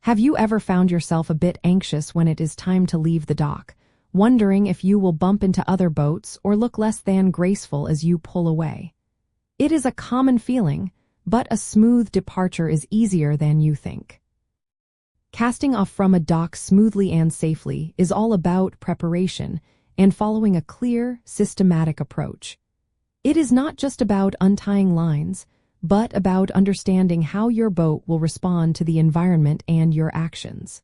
Have you ever found yourself a bit anxious when it is time to leave the dock, wondering if you will bump into other boats or look less than graceful as you pull away? It is a common feeling, but a smooth departure is easier than you think. Casting off from a dock smoothly and safely is all about preparation and following a clear, systematic approach. It is not just about untying lines, but about understanding how your boat will respond to the environment and your actions.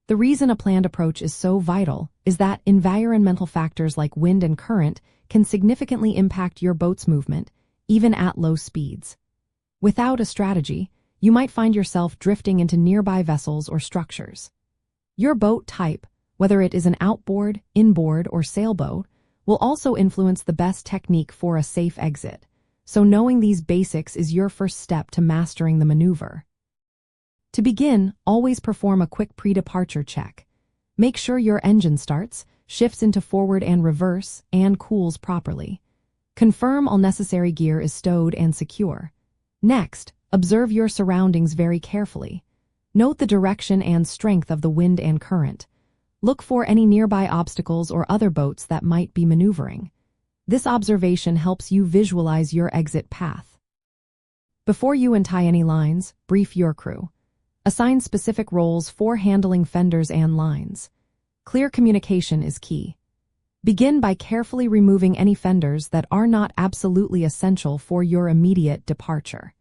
The reason a planned approach is so vital is that environmental factors like wind and current can significantly impact your boat's movement, even at low speeds. Without a strategy, you might find yourself drifting into nearby vessels or structures. Your boat type, whether it is an outboard, inboard, or sailboat, will also influence the best technique for a safe exit, so knowing these basics is your first step to mastering the maneuver. To begin, always perform a quick pre-departure check. Make sure your engine starts, shifts into forward and reverse, and cools properly. Confirm all necessary gear is stowed and secure. Next, observe your surroundings very carefully. Note the direction and strength of the wind and current. Look for any nearby obstacles or other boats that might be maneuvering. This observation helps you visualize your exit path. Before you untie any lines, brief your crew. Assign specific roles for handling fenders and lines. Clear communication is key. Begin by carefully removing any fenders that are not absolutely essential for your immediate departure.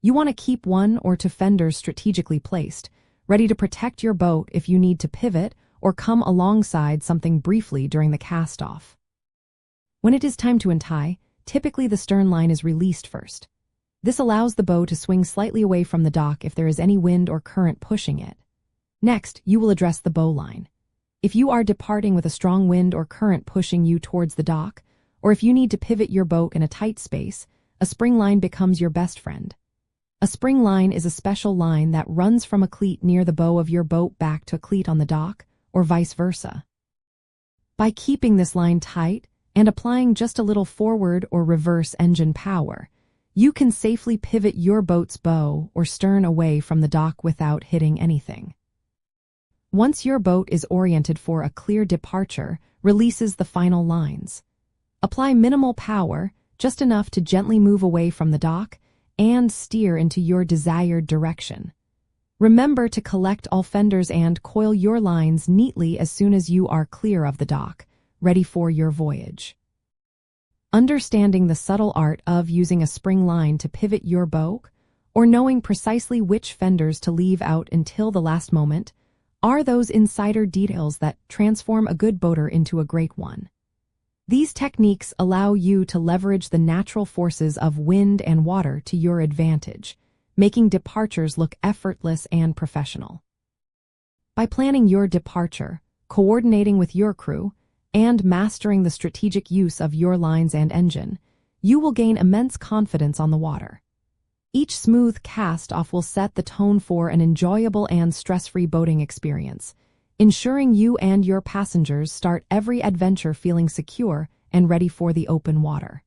You want to keep one or two fenders strategically placed, ready to protect your boat if you need to pivot or come alongside something briefly during the cast-off. When it is time to untie, typically the stern line is released first. This allows the bow to swing slightly away from the dock if there is any wind or current pushing it. Next, you will address the bow line. If you are departing with a strong wind or current pushing you towards the dock, or if you need to pivot your boat in a tight space, a spring line becomes your best friend. A spring line is a special line that runs from a cleat near the bow of your boat back to a cleat on the dock, or vice versa. By keeping this line tight and applying just a little forward or reverse engine power, you can safely pivot your boat's bow or stern away from the dock without hitting anything. Once your boat is oriented for a clear departure, releases the final lines. Apply minimal power, just enough to gently move away from the dock, and steer into your desired direction. Remember to collect all fenders and coil your lines neatly as soon as you are clear of the dock, ready for your voyage. Understanding the subtle art of using a spring line to pivot your boat, or knowing precisely which fenders to leave out until the last moment, are those insider details that transform a good boater into a great one. These techniques allow you to leverage the natural forces of wind and water to your advantage, making departures look effortless and professional. By planning your departure, coordinating with your crew, and mastering the strategic use of your lines and engine, you will gain immense confidence on the water. Each smooth cast-off will set the tone for an enjoyable and stress-free boating experience, ensuring you and your passengers start every adventure feeling secure and ready for the open water.